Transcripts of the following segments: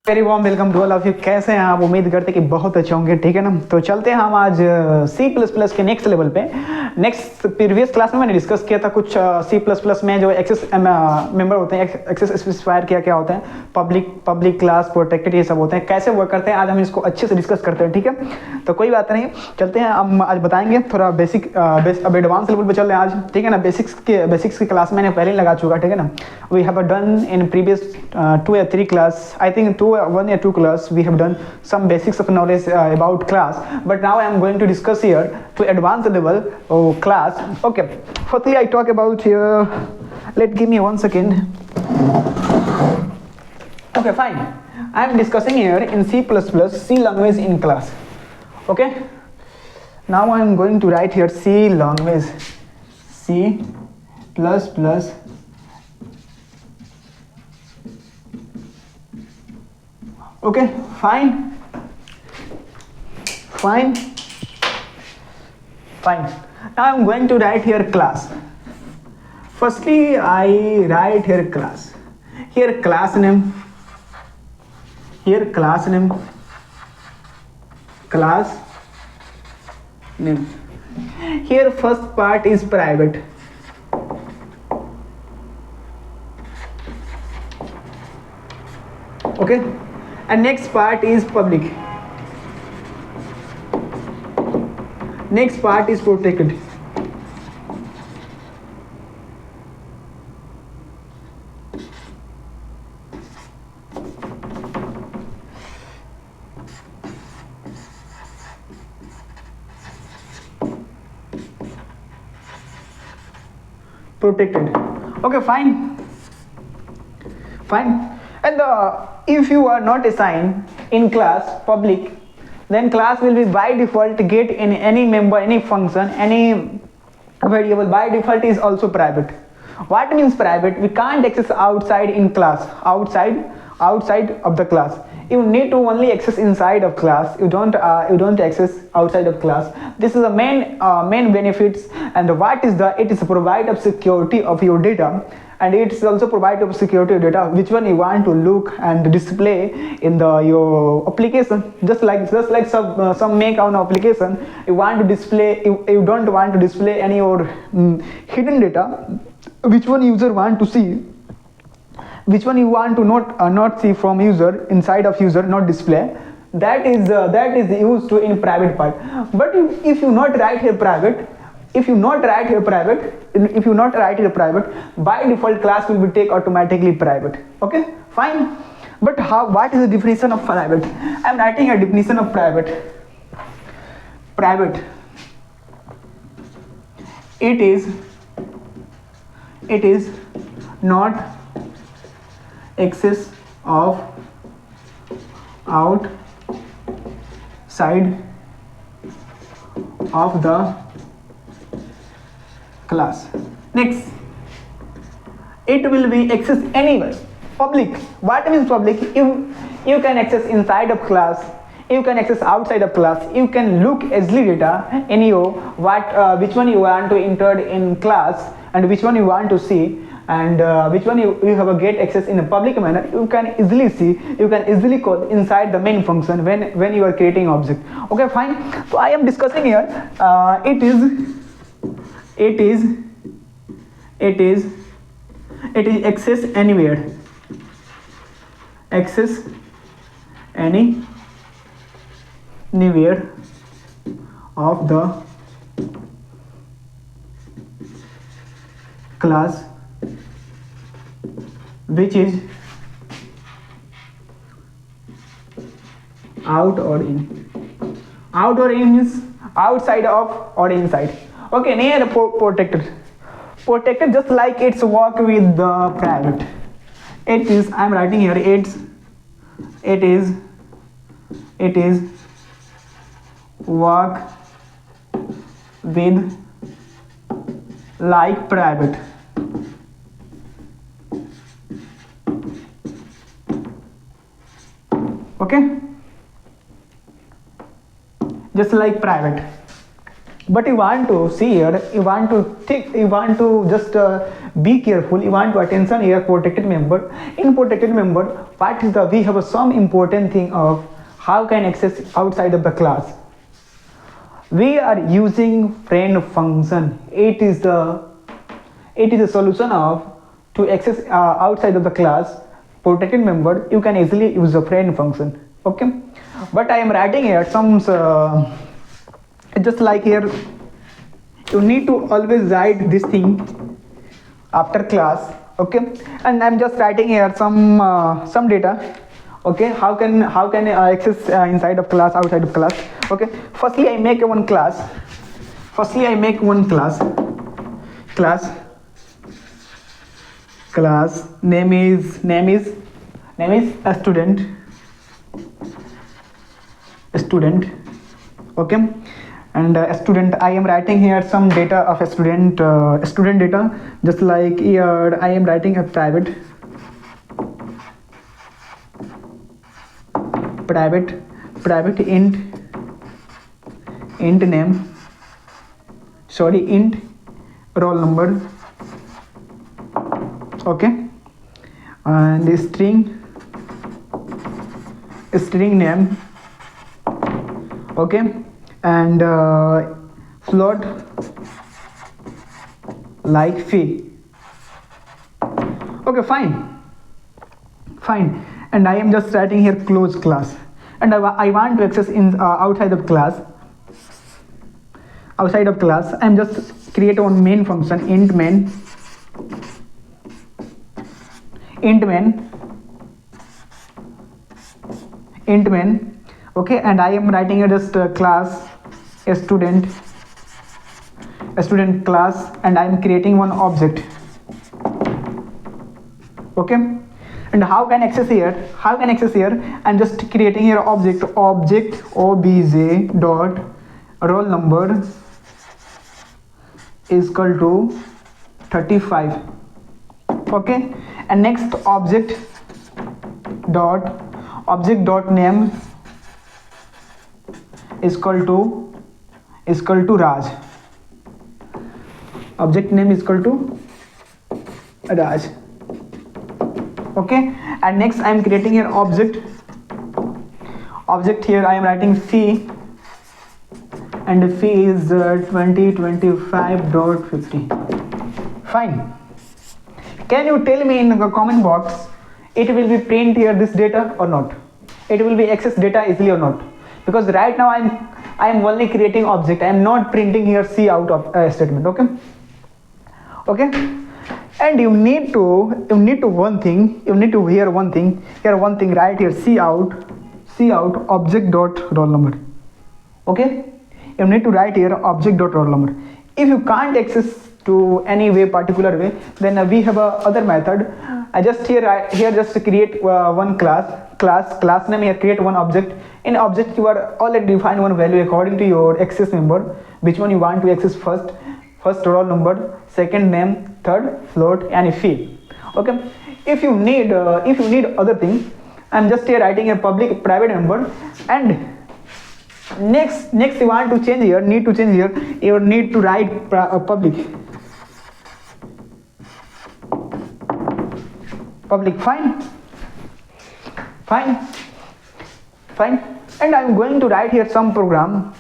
Very warm welcome to all of you. कैसे हैं आप? उम्मीद करते हैं कि बहुत अच्छे होंगे। ठीक है ना, तो चलते हैं हम आज C++ के नेक्स्ट लेवल पे। नेक्स्ट प्रीवियस क्लास में मैंने डिस्कस किया था कुछ C++ में जो एक्सेस मेंबर होते हैं, एक्सेस स्पेसिफायर क्या होते हैं, पब्लिक क्लास प्रोटेक्टेड, ये सब होते हैं, कैसे वर्क करते हैं। आज हम इसको अच्छे से डिस्कस करते हैं। ठीक है, तो कोई बात नहीं, चलते हैं। हम आज बताएंगे थोड़ा बेसिक, अब एडवांस लेवल पे चल रहे हैं आज। ठीक है ना, बेसिक्स की क्लास मैंने पहले ही लगा चुका। ठीक है ना, we have done in previous 2 or 3 class, I think 1 or 2 class we have done some basics of knowledge about class, but now I am going to discuss here to advanced level class. Okay, firstly I talk about here, give me 1 second. Okay, fine, I am discussing here in C language in class. Okay, now I am going to write here C language, C++. Okay, fine. Now I'm going to write here class. Firstly, I write here class. Here class name. Here first part is private. Okay, and next part is public. Next part is protected. Okay, fine. And if you are not assigned in class public, then class will be by default get in any member, any function, any variable by default is also private. What means private? We can't access outside in class, outside of the class. You need to only access inside of class. You don't access outside of class. This is the main benefits. And what is it is provide of security of your data, and it's also provide of security of data which one you want to look and display in your application. Just like some make on application, you want to display, you don't want to display any or hidden data, which one user want to see, which one you want to not see from user, inside of user, not display. That is used to in private part. But if you not write here private, by default class will be take automatically private. Okay, fine. But what is the definition of private? I am writing a definition of private. It is not access of outside of the class. Next, it will be access anywhere. Public. What means public? You can access inside of class, you can access outside of class, you can look easily data in your which one you want to enter in class, and which one you want to see, and which one you have a get access in a public manner. You can easily see, you can easily call inside the main function when you are creating object. Okay, fine. So I am discussing here it is access anywhere, anywhere of the class which is out or in. Out or in means outside of or inside. Okay, near protected, just like it's work with the private. It is, I am writing here, it is work with like private. Okay, just like private. But you want to see here, you want to just be careful, you want to attention here protected member. In protected member, what is the, we have some important thing of how can access outside of the class. We are using friend function. It is the solution of to access outside of the class protected member. You can easily use the friend function. Okay, but I am writing here some just like here you need to always write this thing after class. Okay, and I'm just writing here some data. Okay, how can access inside of class, outside of class. Okay, firstly I make one class. Class name is a student. Okay, and student, I am writing here some data of a student data, just like here I am writing a private int name, int roll number. Okay, and the string name. Okay, and float like fee. Okay, fine, and I am just writing here close class, and I want to access in outside of class. I'm just create one main function, int main. Okay, and I am writing here just class a student class, and I am creating one object. Okay, and how can access here? I'm just creating here object obj dot roll number is equal to 35. Okay, and next object dot name is equal to Raj. Object name is equal to Raj. Okay, and next I am creating here object here I am writing fee, and the fee is 2025.50. Fine. Can you tell me in the comment box, it will be print here this data or not? It will be access data easily or not? Because right now I am only creating object. I am not printing here C out of statement. Okay, and you need to hear one thing. Right here, C out object dot roll number. Okay, you need to write here object dot roll number. If you can't access to any way, particular way, then we have a other method. I just just create one class name here, create one object. In object you are already define one value according to your access member, which one you want to access first roll number, second name, third float, and fee. Okay, if you need other thing, I'm just here writing a public private member, and next you want to change here, you need to write public. Fine, and I'm going to write here some program,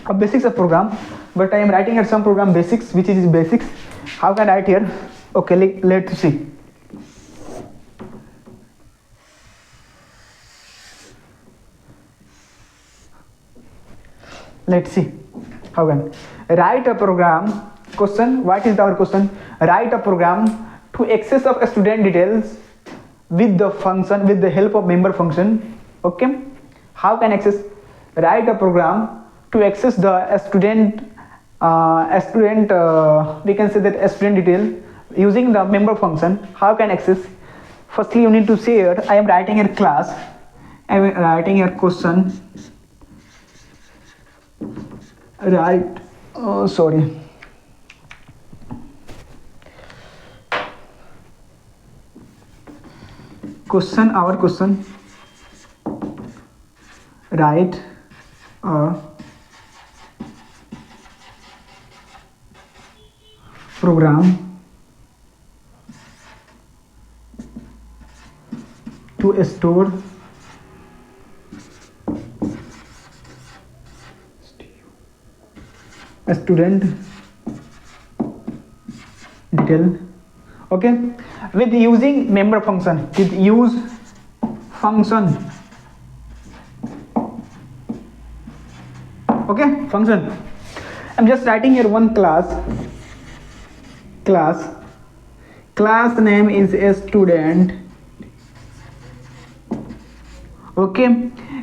a basics of program, but I am writing here some program basics, which is basics. How can I write here? Okay, let's see. How can write a program. Question, what is our question? Write a program to access of student details with the help of member function. Okay, how can access? Write a program to access the student we can say that student detail using the member function. How can access? Firstly, you need to say here, I am writing here class, I am writing here question, our question, write a program to store a student detail. Okay, with using member function, with use function. Okay, function. I'm just writing here one class name is a student. Okay,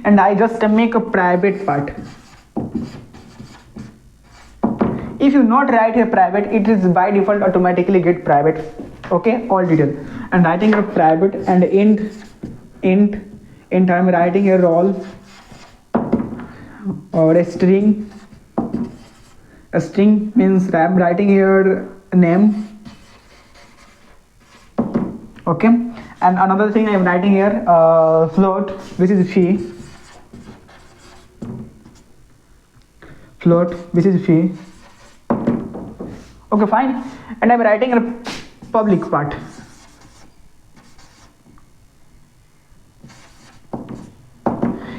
and I just make a private part. If you not write a private, it is by default automatically get private. Okay, all detail. And writing a private and int I'm writing a role or a string. A string means I'm writing here name. Okay, and another thing I'm writing here float, which is fee. Float, which is fee. Okay, fine. And I'm writing a public part.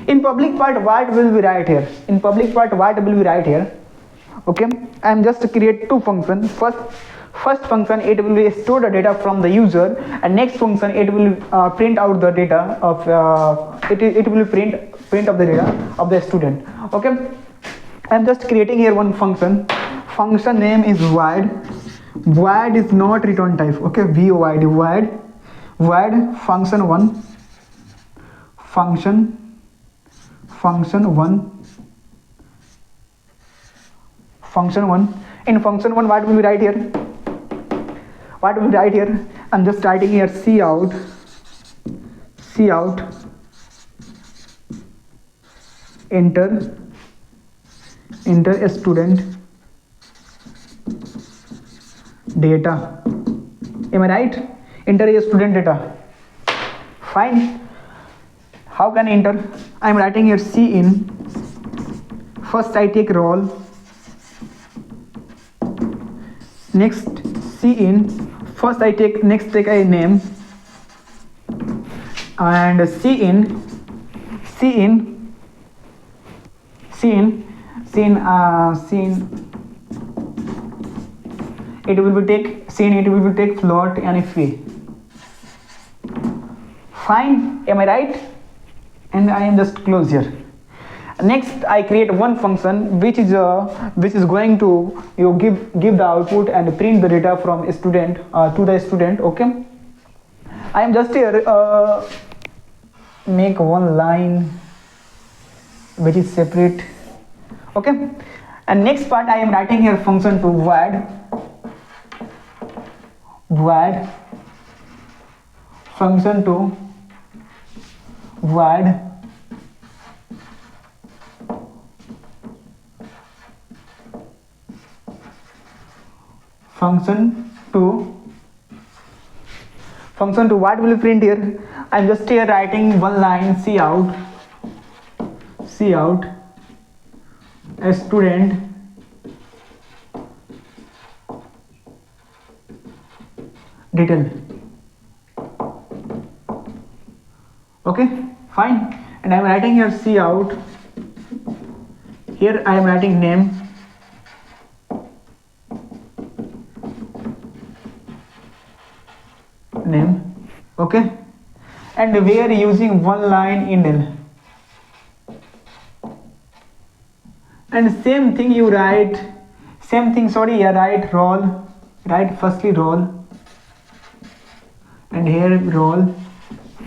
In public part, what will we write here? In public part, what will we write here? Okay, I'm just create two functions. First function, it will be store the data from the user, and next function, it will print out the data of it will print of the data of the student. Okay, I'm just creating here one function. Function name is void. Void is not return type. Okay, void function one. Function one. In function one, what will we write here? What will we write here? I'm just writing here cout enter a student data. Am I right? Enter a student data. Fine. How can I enter? I'm writing here C in. First I take roll. Next C in. First I take a name. And C in. It will be take float and fee. Fine. Am I right? And I am just close here. Next I create one function which is going to give the output and print the data from a student to the student. Okay, I am just here make one line which is separate. Okay, and next part I am writing here function to void function to void function to what will you print here? I'm just here writing one line cout a student detail. Okay, fine. And I'm writing here cout. Here I am writing name. Okay, and we are using one line indel. And same thing you write. Write roll. Write firstly roll. And here roll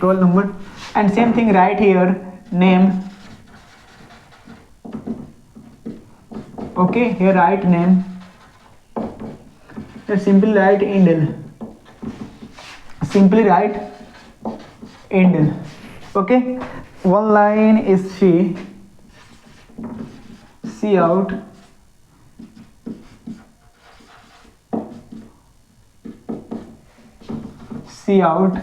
number. And same thing write here name. Okay, here write name. Then simply write indel. Okay, one line is fee cout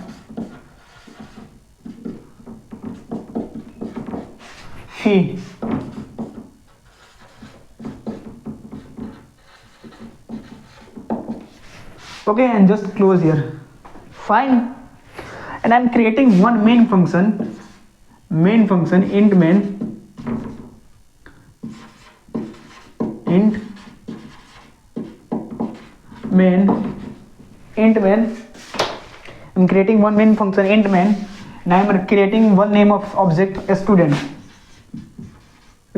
fee. Okay, and just close here. Fine. and I'm creating one main function int main. I'm creating one main function int main, and I'm creating one name of object student,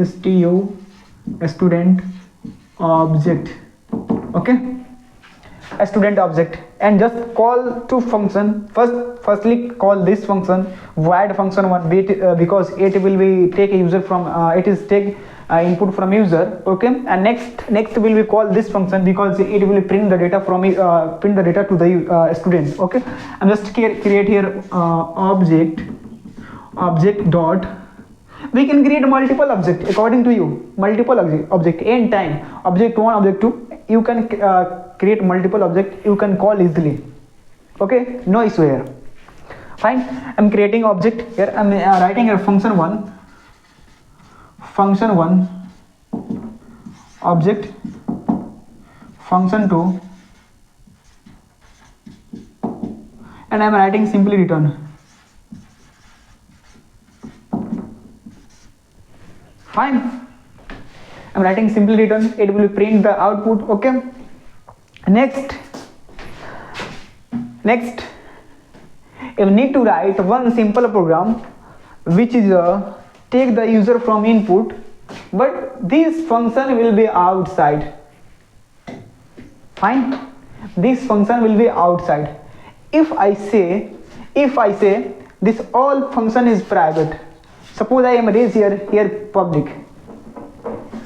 student object. Okay, a student object, and just call two function. Firstly call this function void function one bit, because it will be take a user from it is take input from user. Okay, and next will be call this function because it will print the data from print the data to the student. Okay, I'm just create here object dot. We can create multiple object according to you, multiple object anytime, object 1, object 2, you can create multiple object, you can call easily. Okay, no issue here. Fine, I'm creating object here. I'm writing here function 1 object, function 2, and I'm writing simply return. Fine, I'm writing simply return, it will print the output. Okay, next you need to write one simple program which is take the user from input, but this function will be outside. Fine, this function will be outside. If I say this all function is private, suppose I am raise here public,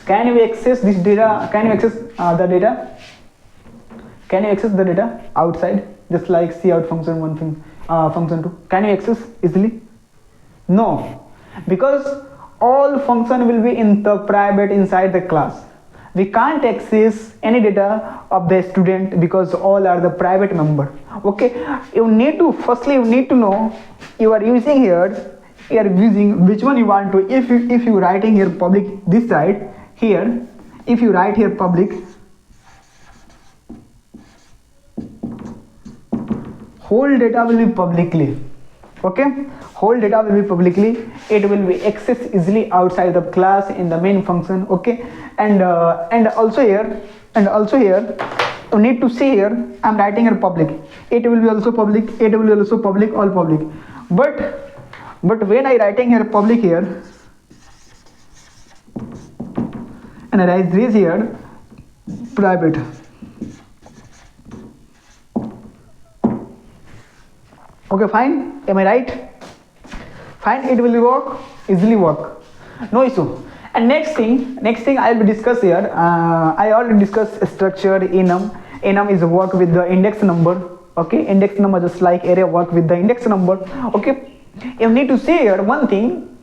can you access this data? Can you access the data? Can you access the data outside, just like cout function 1 thing, function 2? Can you access easily? No, because all function will be in the private inside the class. We can't access any data of the student because all are the private member. Okay, you need to know you are using here, you are using which one you want to. If you writing here public this side here, if you write here public, whole data will be publicly. Okay, whole data will be publicly, it will be accessed easily outside the class in the main function. Okay, and also here you need to see here I'm writing here public, it will be also public, it will be also public, all public. But when I writing here public here and I write this here private, okay, fine, am I right? Fine, it will easily work, no issue. And next thing I will discuss here, I already discussed structure enum is work with the index number. Okay, index number just like array work with the index number. Okay, you need to say here one thing.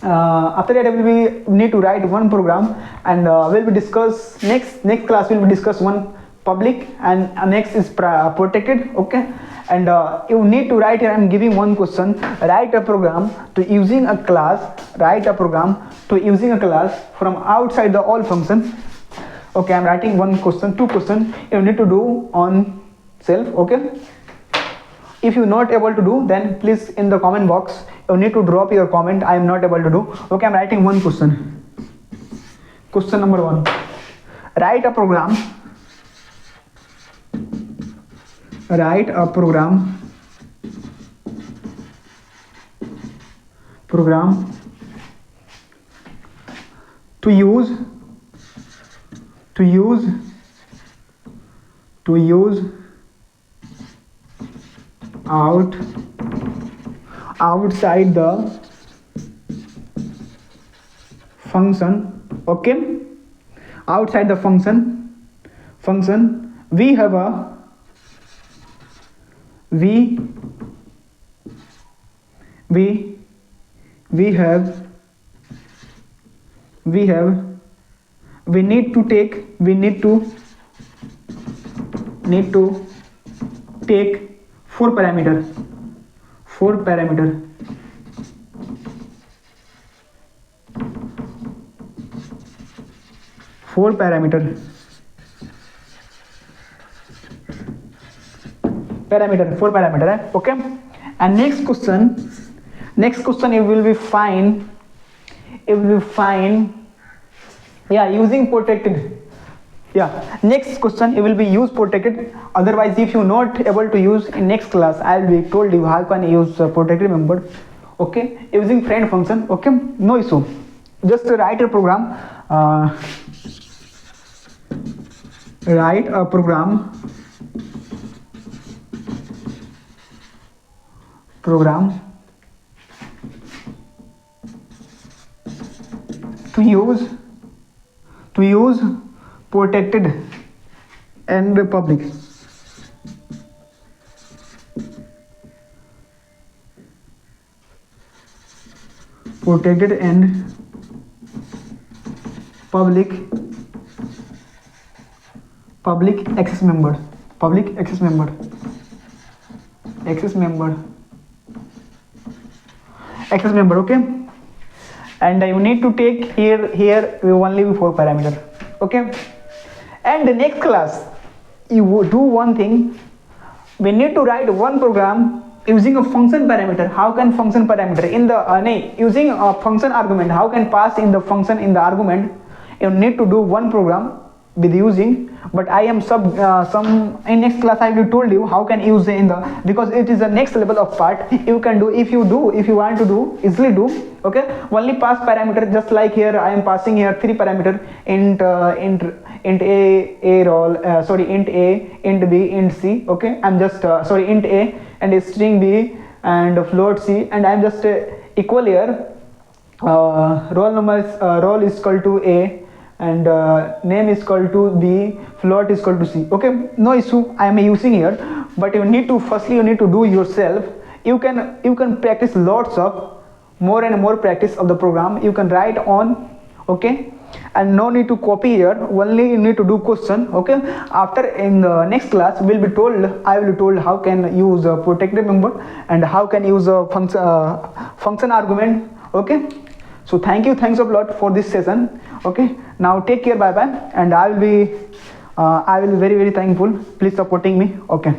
After that we need to write one program, and we'll be discuss next class will be discuss one public and next is protected. Okay, and you need to write here, I'm giving one question, write a program to using a class, from outside the all function. Okay, I'm writing one question, two question you need to do on self. Okay, if you're not able to do, then please in the comment box you need to drop your comment, I am not able to do. Okay, I'm writing one question number 1, write a program to use outside the function. Okay, outside the function we have a we need to take four parameter four parameter. Okay, And next question it will be fine, yeah, using protected. Yeah, next question it will be use protected. Otherwise, if you not able to use in next class, I will be told you how can use protected member. Okay, using friend function. Okay, no issue. Just write a program. Write a program to use protected and public. Protected and public access member. Okay, and you need to take here we only 4 parameter. Okay, and the next class you do one thing. We need to write one program using a function parameter. How can function parameter in the using a function argument, how can pass in the function in the argument? You need to do one program with using, but I am some in next class I will told you how can use in the, because it is the next level of part. You can do, if you want to do, easily do. Okay, only pass parameter, just like here I am passing here 3 parameter, int a role, int a, int b, int c. Okay, I'm just int a and string b and float c, and I'm just equal here roll is equal to a and name is equal to b, float is equal to c. Okay, no issue, I am using here, but you need to firstly you need to do yourself. You can practice lots of more and more practice of the program you can write on. Okay, and no need to copy here, only you need to do question. Okay, after in the next class I will be told how can use a protected member and how can use a function argument. Okay, so thanks a lot for this session. Okay, now take care, bye bye, and I will be very thankful, please supporting me. Okay.